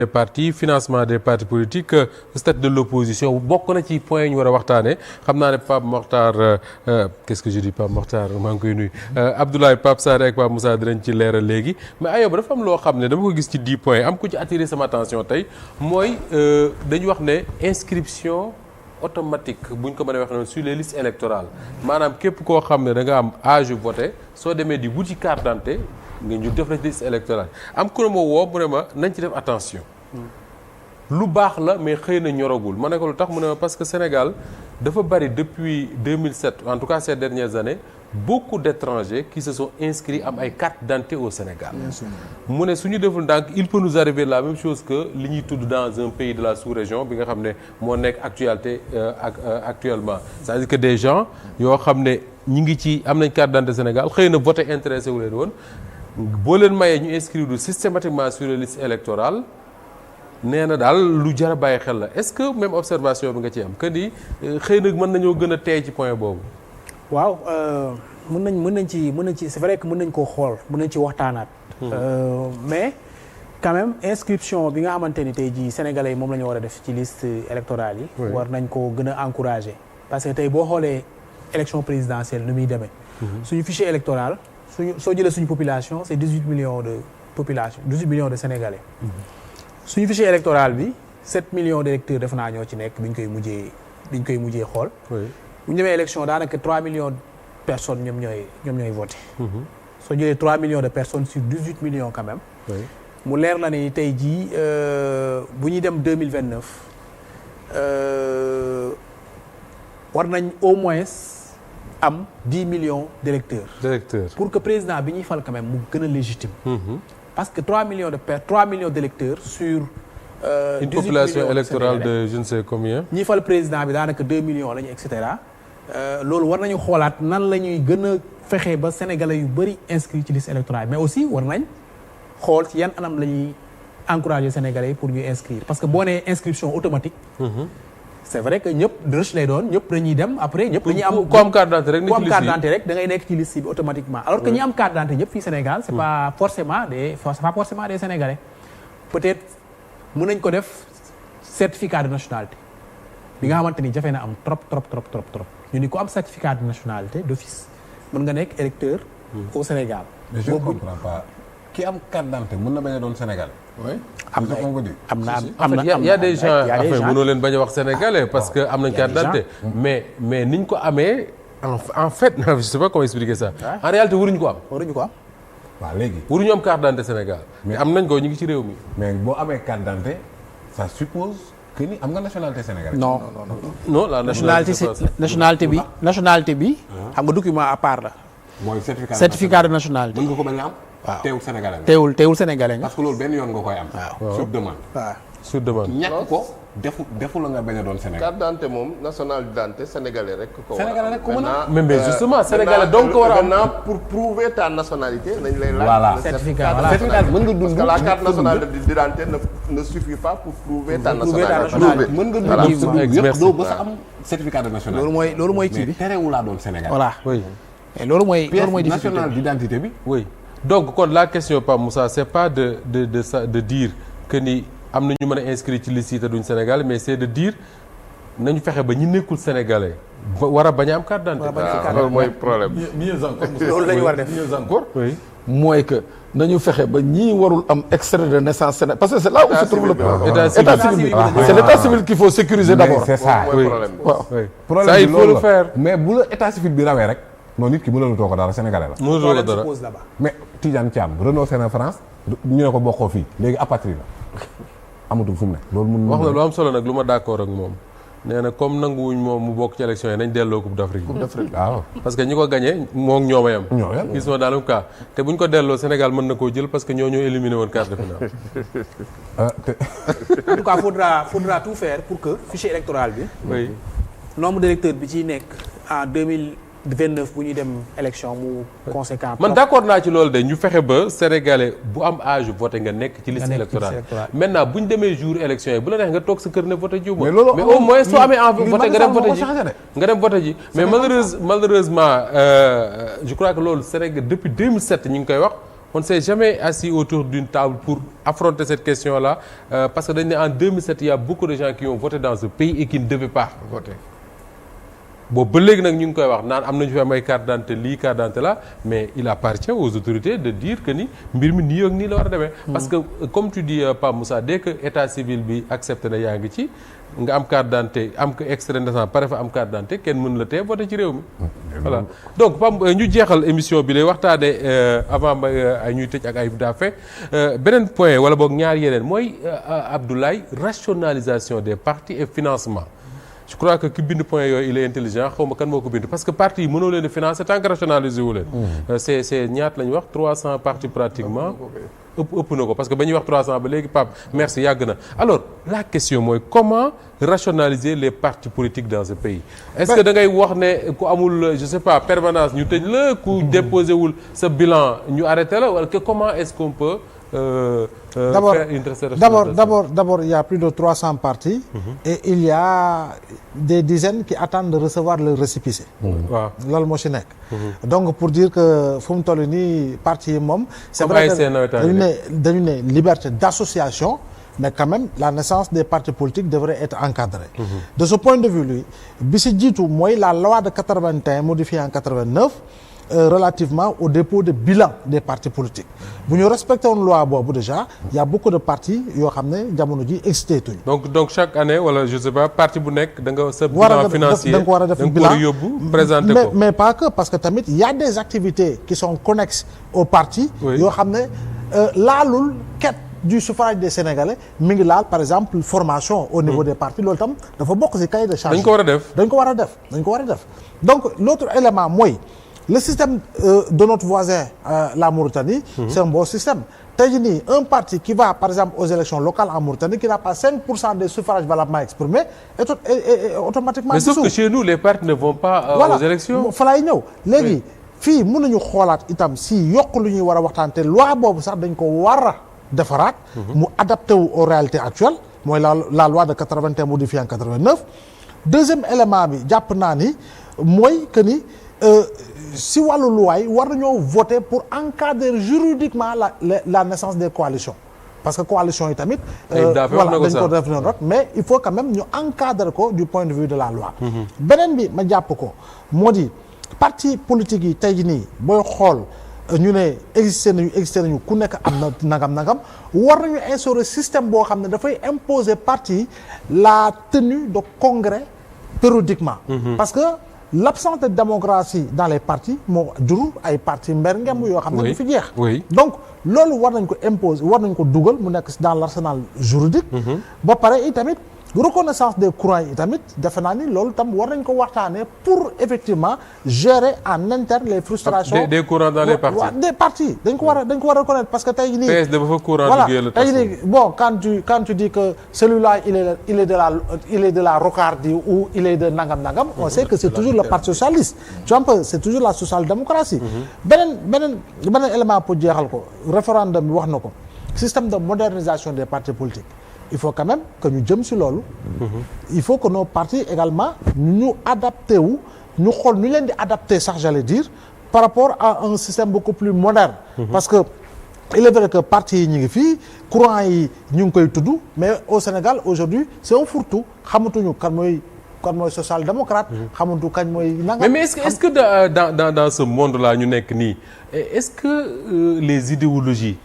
des partis financement des partis politiques statut de l'opposition bokk na ci point yi ñu war a waxtaanee xam naa ne Pape Mokhtar qu'est-ce que je dis Pape Mokhtar maa ngi koy nuyu Abdoulaye Pape Sarr ak Pape Moussa dinañ ci leeral léegi mais Ayoba dafa am loo xam ne dama ko gis ci 10 points am ku ci attiré sama attention tey mooy dañu wax ne inscription automatique bu ñu ko mënee wax noonu sur les listes électorales maanaam képp koo xam ne da nga am âge voté soo demee di wuti carte d'identité nga ñu def la ci liste électorale am ku ne ma woo mu ne ma nañ ci def attention lu baax la mais xëy na ñoragul ma ne ko lu tax mu ne ma parce que Sénégal dafa bari depuis 2007 en tout cas ces dernières années beaucoup d'étrangers qui se sont inscrits am ay carte d'identité au Sénégal mu ne suñu deful ndànk il peut nous arriver la même chose que li ñuy tudd dans un pays de la sous-région bi nga xam ne moo nekk actualité actuellement c'est-à-dire que des gens yoo xam ne ñi ngi ci am nañ carte d'identité Sénégal xëy na voté intéressé wu leen woon boo leen mayee ñu inscrire du systématiquement sur les listes électorales nee na daal lu jar a bàyyi xel la est-ce que même observation bi nga ci am que ni xëy na mën nañoo gën a tey ci point boobu. waaw mën nañ ci c'est vrai que mën nañ koo xool mën nañ ci waxtaanaat. mais quand même inscription bi nga xamante ni tey jii sénégalais yi moom la ñu war a def ci liste électorale yi. war nañ ko gën a encourager. parce que tey boo xoolee élection présidentielle nu muy demee. suñu fichier électoral. soo jëlee suñu population c'est 18 millions de population 18 millions de sénégalais. suñu fichier électoral bi 7 millions d'électeurs def naa ñoo ci nekk bi ñu koy mujjee xool. bu ñu demee élection daanaka 3 millions de personnes ñoom ñooy voté. soo jëlee 3 millions de personnes sur 18 millions quand même. mu leer na ni tey jii bu ñuy dem 2029 war nañ au moins. am 10 millions d'électeurs. Pour que président bi ñuy fal quand même mu gën a légitime. Parce que 3 millions d'électeurs sur. Une population électorale de je ne sais combien. ñi fal président bi daanaka 2 millions lañu et cetera. loolu war nañu xoolaat nan la ñuy gën a fexe ba sénégalais yu bëri inscrits ci liste électorale mais aussi war nañ xool ci yan anam la ñuy encourager sénégalais yi pour ñu inscrire parce que boo nee inscription automatique. c'est vrai que ñëpp rush lay doon ñëpp dañuy dem après ñëpp dañuy am ku am carte d'identité rek da ngay nekk ci liste bi automatiquement alors que ñi am carte d'identité ñëpp fii Sénégal c'est pas forcément des Sénégalais peut-être mën nañ ko def certificat de nationalité bi nga xamante ni jafe na am trop ñu ni ko am certificat de nationalité d'office mën nga nekk électeur au Sénégal. Mais je ne comprends pas ki am carte d'identité mën na bañ a doon Sénégalais. oui am na y a des gens mënoo leen bañ a wax sénégalais parce que am nañ carte d'identité mais niñ ko amee en fait je sais pas comment expliquer ça en réalité waruñu ko am. waaw léegi waruñu am carte d'identité Sénégal mais am nañ ko ñu ngi ci réew mi. mais boo amee carte d'identité ça suppose que ni am nga nationalité sénégalaise. non la nationalité bi xam nga document à part la. mooy certificat de nationalité. mën nga ko bañ a am. waaw teewul sénégalais nga. teewul sénégalais nga. parce que loolu benn yoon nga koy am. waaw sur demande. waaw sur demande. ñàkk ko defu la nga bañ a doon sénégalais. carte d'identité moom national d'identité sénégalais rek ko sénégalais rek ko mën a. mais justement sénégalais donc ko war a am. maintenant pour prouver ta nationalité nañ lay laaj. voilà certificat mën nga dund parce que la carte nationale d'identité ne suffit pas pour prouver ta nationalité. mën nga dund yëpp doo ba sa am certificat de nationalité. loolu mooy kii bi mais terewulaa doon sénégalais. voilà oui et loolu mooy pièce nationale d'identité bi. oui donc kon la question Pape Moussa c'est pas de dire que ni am na ñu mën a inscrire ci liste yi te duñ Sénégal mais c'est de dire nañu fexe ba ñi nekkul sénégalais war a bañ a am carte d'identité. loolu mooy problème. mieux encore loolu la ñu war a def mieux encore. oui mooy que nañu fexe ba ñii warul am extrait de naissance Sénégal parce que c'est là où se trouve le problème. état civil bi c'est l'état civil qu'il faut sécuriser d'abord. c'est ça mooy problème bi. waaw problème ça bi il faut loolu le faire. mais bu la état civil bi rawee rek non nit ki mënulutoo ko dara sénégalais la. mënuloo ko dara pose là-bas. mais Tidiane Thiam renoncé na France ñu ne ko bokkoo fii léegi apatride la amatul fu mu ne. loolu mun wax na lu am solo nag lu ma d'accord ak moom nee na comme nanguwuñ moom mu bokk ci élection yi nañ delloo Coupe d'Afrique. waaw. parce que ñi ko gagné moo ak ñoo yam. ñoo yam. ils sont dans le cas te buñ ko delloo Sénégal mën na koo jël parce que ñoo éliminé woon quart de finale. en tout cas faudra tout faire pour que fichier électoral bi. oui nombre d'électeurs bi ciy nekk en 2029 bu ñuy dem élection mu conséquent. man d'accord naa ci loolu de ñu fexe ba sénégalais bu am âge voté nga nekk ci liste électorale maintenant bu ñu demee jour élection yi bu la neex nga toog sa kër ne voté jiw ma mais au moins soo amee envie voté nga dem voté ji mais malheureusement je crois que loolu Sénégal depuis 2007 ñu ngi koy wax on ne s'est jamais assis autour d'une table pour affronter cette question-là parce que dañ ne en 2007 il y a beaucoup de gens qui ont voté dans ce pays et qui ne devaient pas voter. boobu ba léegi nag ñu ngi koy wax naan am nañu fi am ay carte d'identité lii carte d'identité là mais il appartient aux autorités de dire que ni mbir mi nii ak nii la war a demee. parce que comme tu dis Pape Moussa dès que état civil bi accepté na yaa ngi ci nga am carte d'identité am ko extrait de naissance pare fa am carte d'identité kenn mën la tee voté ci réew mi. voilà donc Pape ñu jeexal émission bi lay waxtaanee avant ba ay ñuy tëj ak ay dafe beneen point wala boog ñaar yeneen mooy Abdoulaye rationalisation des partis et financement. je crois que ki bind point yooyu il est intelligent xaw ma kan moo ko bind parce que parti yi mënoo leen a financer tant que rationaliser wu leen. c'est ñaata la ñuy wax 300 partis pratiquement. ëpp na ko parce que ba ñuy wax 300 ba léegi Pape merci yàgg na alors la question mooy comment rationaliser les partis politiques dans ce pays. est-ce que da ngay wax ne ku amul je sais pas permanence ñu tëj la ku déposé wul sa bilan ñu arrêté la wala que comment est-ce qu'on peut. D'abord, il y a plus de 300 partis et il y a des dizaines qui attendent de recevoir le récépissé. waaw loolu moo ci nekk. donc pour dire que fu mu toll nii parti yi moom. c'est vrai que dañu ne liberté d'association mais quand même la naissance des partis politiques devrait être encadrée. De ce point de vue lui bi ci jiitu mooy la loi de 81 modifiée en 89. Relativement au dépôt de bilan des partis politiques bu ñu respecté woon loi boobu déjà il y a beaucoup de partis yoo xam ne jamono ji existé tuñ donc chaque année wala je sais pas parti bu nekk da nga sa bilan financier da nga ko war a def bilan yóbbu présenter ko mais pas que parce que tamit il y a des activités qui sont connexes au parti yoo xam ne laalul quête du suffrage des Sénégalais mi ngi laal par exemple formation au niveau des partis loolu tam dafa bokk ci cahier de charge dañ ko war a def donc l'autre élément mooy le système de notre voisin la Mauritanie c'est un bon système tey jii nii un parti qui va par exemple aux élections locales en Mauritanie qui n'a pas 5% des suffrages valablement exprimés est automatiquement dissous. Mais sauf que chez nous les partis ne vont pas aux élections. fa lay ñëw léegi fii mën nañu xoolaat itam si yokk lu ñuy war a waxtaan te loi boobu sax dañ ko war a defaraat mu adapté wu aux réalités actuelles mooy la loi de 81 modifiée en 89 deuxième élément bi jàpp naa ni mooy que ni si wàllu loi yi war nañoo voter pour encadrer juridiquement la naissance des coalitions parce que coalition yi tamit voilà dañ ko def noonu rek mais il faut quand même ñu encadrer ko du point de vue de la loi beneen bi ma jàpp ko moo di parti politique yi tey jii nii booy xool ñu ne existé nañu ku nekk am na nangam war nañu instaurer système boo xam ne dafay imposer parti la tenue de congrès périodiquement parce que l'absence de démocratie dans les partis moo jur ay partis mberngem yoo xam ne du fi jeex donc loolu war nañ ko imposer war nañ ko dugal mu nekk dans l'arsenal juridique ba pare itamit reconnaissance des courants yi tamit defe naa ni loolu tam war nañ ko waxtaanee pour effectivement gérer en interne les frustrations des courants dans les partis des partis dañ ko war a reconnaître parce que tey nii PS dafa fa courant voilà tey nii bon quand tu dis que celui-là il est de la rocardie ou il est de nangam on sait que c'est toujours le parti socialiste tu vois c'est toujours la social-démocratie beneen élément pour jeexal ko référendum bi wax na ko système de modernisation des partis politiques il faut quand même que ñu jëm ci loolu il faut que nos partis également ñu adapté wu ñu xool ñu leen di adapté sax j'allais dire par rapport à un système beaucoup plus moderne parce que il est vrai que partis yi ñu ngi fii courant yi ñu ngi koy tudd mais au Sénégal aujourd'hui c'est un fourre-tout xamatuñu kan mooy social-démocrate xamatu kañ mooy nanga mais est-ce que dans ce monde là ñu nekk nii est-ce que les idéologies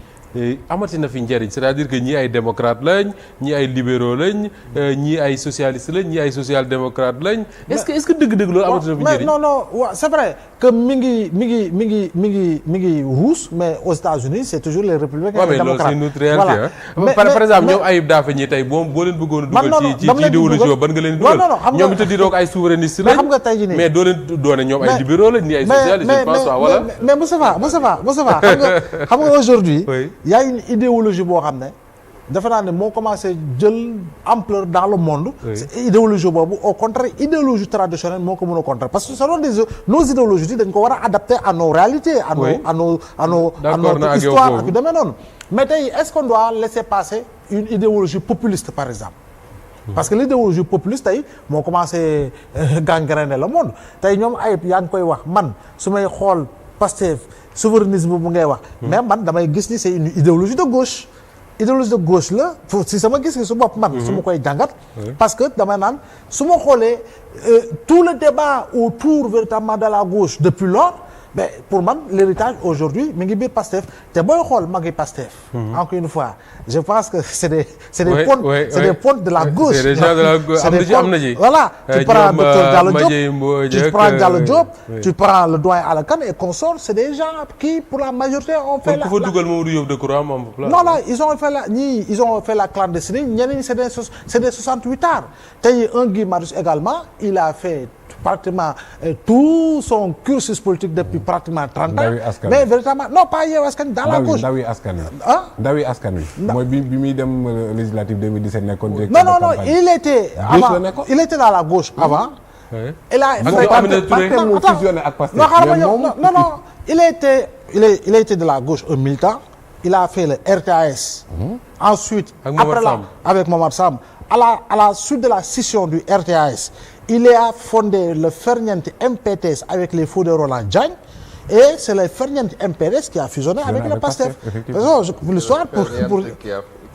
amati na fi njëriñ c'est-à-dire que ñii ay démocrates lañ ñii ay libéraux lañ ñii ay socialistes lañ ñii ay social-démocrates lañ. est-ce que dëgg-dëgg loolu amati na fi njëriñ. non waaw c'est vrai que mi ngi ruus mais aux États-Unis c'est toujours les républicains et les démocrates. mais loolu c'est une autre réalité voilà. par exemple ñoom Ayib Daffé ñi tey boo leen bëggoon a dugal ci idéologie ban nga leen dugal. ñoom it di doog ay souverainistes lañ. xam nga tey jii nii mais doo leen doone ñoom ay libéraux lañ ñii ay socialistes je pense pas voilà. mais Moustapha xam nga aujourd'hui il y a une idéologie boo xam ne defe naa ne moo commencé jël ampleur dans le monde. idéologie boobu au contraire idéologie traditionnelle moo ko mën a contrer parce que selon nos idéologies yi dañ ko war a adapter à nos réalités. à notre histoire ak yu demee noonu. mais tey est-ce qu'on doit laisser passer une idéologie populiste par exemple. parce que l'idéologie populiste tey moo commencé gangréner le monde tey ñoom ayib yaa ngi koy wax man su may xool Pastef souverainisme bu ngay wax. mais man damay gis ni c'est une idéologie de gauche. idéologie de gauche la si sama gis su bopp man. su ma koy jàngat. parce que dama naan su ma xoolee tout le débat autour véritablement de la gauche depuis lors. mais pour man l'héritage aujourd'hui mi ngi biir Pastef te booy xool ma ngi Pastef. encore une fois je pense que c'est des pontes de la gauche. c'est des gens de la gauche am na ji. voilà tu prends docteur Diallo Diop tu prends le doyen Alla Kane et consorts c'est des gens qui pour la majorité ont fait ku fa dugal Mamadou Diop Decroix moom. non ils ont fait la clandestinité ñeneen ñi c'est des 68 ans tey un Guy Marius également il a fait pratiquement tout son cursus politique depuis pratiquement 30 ans. mais véritablement non pas Yewwi Askan Wi dans la gauche. Ndawi Askan Wi. ah Ndawi Askan Wi. mooy bi muy dem législative 2017 nekkoon directeur de campagne. non il était avant il était dans la gauche avant. il a fusionné ak Pastef. non il était de la gauche un militant. il a fait le RTAS. ensuite après avec Momar Samb à la suite de la scission du RTAS. il a fondé le ferñeent MPTS avec les feux de Roland Diagne et c'est le ferñeent MPTS qui a fusionné avec le PASTEF. L'histoire pour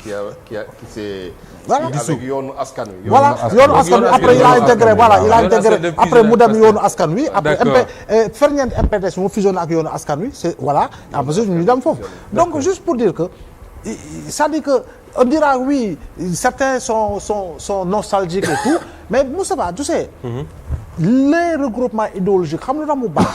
qui s'est voilà avec yoonu askan wi. voilà yoonu askan wi après il a intégré après mu dem yoonu askan wi après ferñeent MPTS mu fusionné ak yoonu askan wi c'est voilà après ñu dem foofu. donc juste pour dire que c'est-à-dire que on dira oui certains sont nostalgiques et tout mais Moustapha tu sais les regroupements idéologiques xam nga mu baax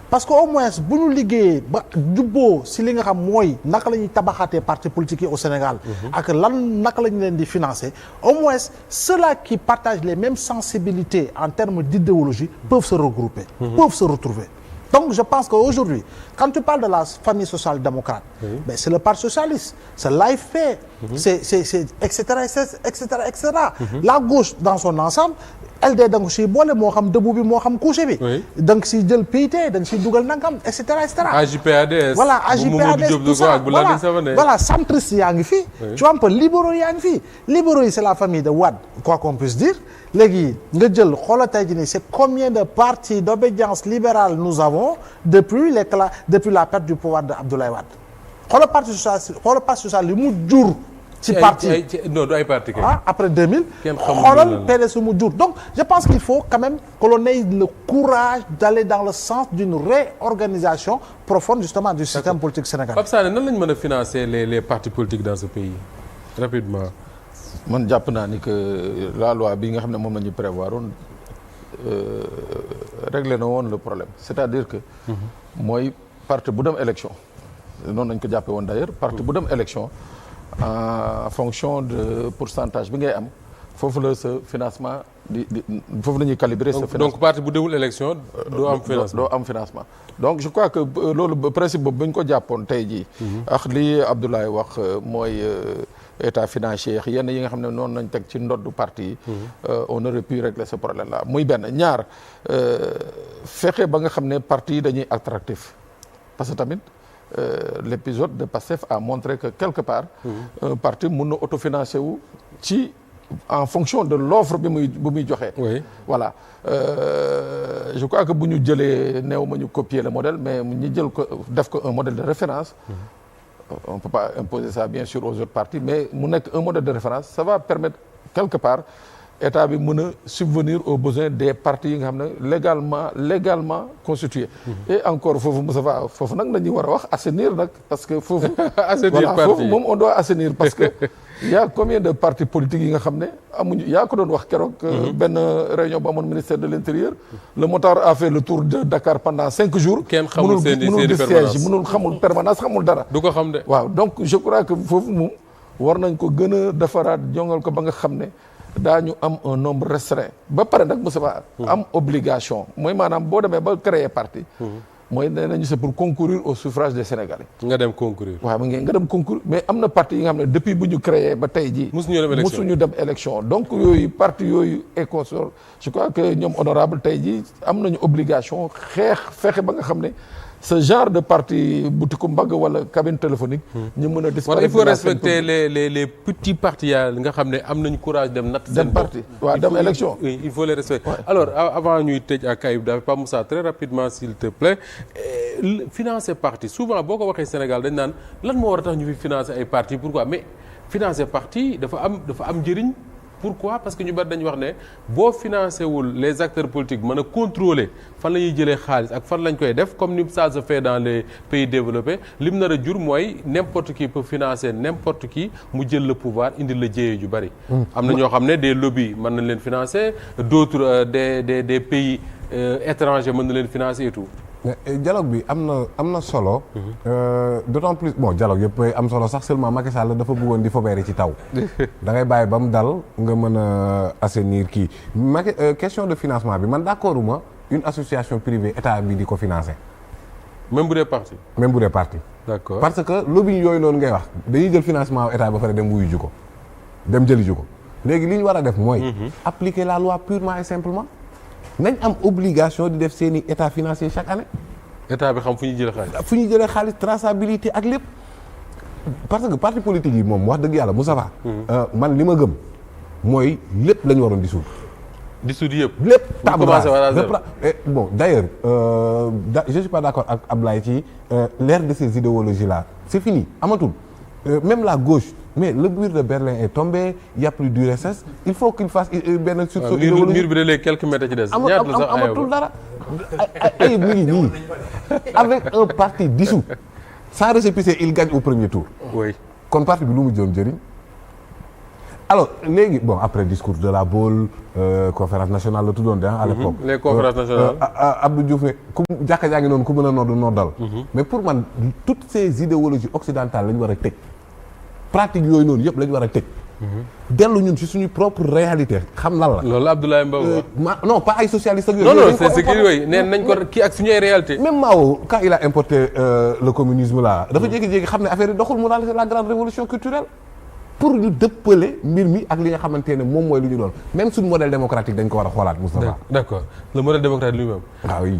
parce que au moins bu ñu liggéeyee ba jubboo si li nga xam mooy naka la ñuy tabaxaatee partis politiques yi au Sénégal ak naka la ñu leen di financer au moins ceux-là qui partagent les mêmes sensibilités en termes d'idéologie peuvent se regrouper peuvent se retrouver. Donc je pense qu'aujourd'hui quand tu parles de la famille social-démocrate ben c'est le parti socialiste c'est l'AFP c'est etc. La gauche dans son ensemble LD da nga siy boole moo xam debout bi moo xam couché bi da nga siy jël PIT da nga siy dugal nangam et cetera. AJ/PADS voilà AJ/PADS tout ça voilà centriste yaa ngi fii tu vois un peu libéraux yaa ngi fii libéraux yi c'est la famille de Wade quoi qu'on puisse dire léegi nga jël xoolal tey jii nii c'est combien de partis d'obédience libérale nous avons depuis la perte du pouvoir de Abdoulaye Wade xoolal parti social li mu jur ci parti non du ay parti kay après 2000 xoolal PDS mu jur donc je pense qu'il faut quand même que l'on ait le courage d'aller dans le sens d'une réorganisation profonde justement du système politique sénégalais. Pape Sané nan lañ mën a financer les partis politiques dans ce pays rapidement. man jàpp naa ni que la loi bi nga xam ne moom la ñu prévoir woon réglé na woon le problème c'est-à-dire que mooy parti bu dem élection noonu lañ ko jàppee woon d'ailleurs parti bu dem élection en fonction de pourcentage bi ngay am foofu la sa financement di foofu la ñuy calibrer sa financement. donc parti bu déwul élection doo am financement. Donc je crois que loolu principe boobu bu ñu ko jàppoon tey jii ak li Abdoulaye wax mooy état financier yenn yi nga xam ne noonu nañ teg ci ndoddu parti yi on aurait pu régler ce problème là muy benn ñaar fexe ba nga xam ne parti yi dañuy attractif parce que tamit l'épisode de Pastef a montré que quelque part un parti mun na autofinancer wu ci en fonction de l'offre bi muy joxe. Voilà je crois que bu ñu jëlee néew ma ñu copier le modèle mais ñu jël ko def ko un modèle de référence on peut pas imposer ça bien sûr aux autres partis mais mu nekk un modèle de référence ça va permettre quelque part état bi mën a subvenir aux besoins des partis yi nga xam ne légalement constitués. Et encore foofu Moussa Fa foofu nag dañuy war a wax assainir nag parce que foofu. assainir parti foofu moom on doit assainir parce que il y a combien de partis politiques yi nga xam ne amuñu yaa ko doon wax keroog. benn réunion bu amoon ministère de l'intérieur. Le motard a fait le tour de Dakar pendant 5 jours. kenn xamul seen i permanence mënul xamul permanence xamul dara. du ko xam de. waaw donc je crois que foofu moom war nañ ko gën a defaraat jongal ko ba nga xam ne. daañu am un nombre restreint ba pare nag Moussa Ba am obligation mooy maanaam boo demee ba créer parti mooy nee nañu c'est pour concourir au suffrage des Sénégalais. nga dem concourir. waaw nga dem concourir mais am na parti yi nga xam ne depuis bu ñu créé ba tey jii. musuñu dem élection donc yooyu parti yooyu et consort je crois que ñoom honorable tey jii am nañu obligation fexe ba nga xam ne ce genre de parti butiku mbagg wala cabine téléphonique. ñu mën a disparaître. il faut respecter les petits partis nga xam ne am nañu courage dem natt seen parti waaw dem élection. il faut les respecter. Alors avant ñuy tëj ak Ayib Daffé Pape Moussa très rapidement s'il te plaît financer parti souvent boo ko waxee Sénégal dañ naan lan moo war a tax ñu fi financer ay parti pourquoi mais financer parti dafa am njëriñ. Pourquoi parce que ñu bari dañu wax ne boo financé wul les acteurs politiques mën a contrôler fan la ñuy jëlee xaalis ak fan lañ koy def comme ni ça se fait dans les pays développés lim nar a jur mooy n'importe qui peut financer n'importe qui mu jël le pouvoir indi la jéyee ju bari. am na ñoo xam ne des lobbies mën nañ leen financer d'autres des pays étrangers mën na leen financer et tout. dialogue bi am na solo. d'autant plus bon dialogue yëpp am solo sax seulement Macky Sall dafa bëggoon di fobeere ci taw. da ngay bàyyi ba mu dal nga mën a assainir kii Macky question de financement bi man d'accorduma une association privée état bi di ko financer. même bu dee parti. même bu dee parti. d'accord parce que lobby yooyu noonu ngay wax dañuy jël financement état ba pare dem wuyu ju ko dem jëli ju ko léegi li ñu war a def mooy. appliquer la loi purement et simplement. nañ am obligation di def seeni état financier chaque année. état bi xam fu ñuy jëlee xaalis. fu ñuy jëlee xaalis traçabilité ak lépp. parce que parti politique yi moom wax dëgg yàlla Moustapha. man li ma gëm mooy lépp la ñu waroon dissoudre. dissoudre yëpp. lépp table commencé à zéro. bon d'ailleurs je suis pas d'accord ak Ablaye ci l'ère de ces idéologies là c'est fini amatul même la gauche. mais le mur de Berlin est tombé il y a plus d'URSS il faut qu'il fasse benn sursaut idéologique. mur bi de léegi quelques mètres ci des. amatul dara ay mi ngi nii avec un parti dissous sans récépissé il gagne au premier tour. oui kon parti bi lu mu doon jëriñ. alors léegi bon après discours de la Baule conférence nationale la tuddoon de à l'époque. les conférences nationales. Abdou Diouf ne ku jàkka jaa ngi noonu ku mën a noddal. mais pour man toutes ces idéologies occidentales la ñu war a tëj. pratique yooyu noonu yëpp la ñu war a tëj. dellu ñun ci suñu propre réalité xam lan la. loolu Abdoulaye Mbow non pas ay socialistes ak yooyu. non c'est kii yooyu neen nañ ko kii ak suñu ay réalité. même Mao quand il a importé le communisme là. dafa jékki-jékki xam ne affaire yi doxul mu daal c'est la grande révolution culturelle. pour ñu dëppale mbir mi ak li nga xamante ne moom mooy lu ñu doon même suñu modèle démocratique dañ ko war a xoolaat Moustapha. d'accord le modèle démocratique lui-même. ah oui.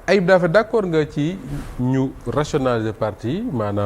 Ayib Daffé d'accord nga ci ñu rationaliser parti maanaam.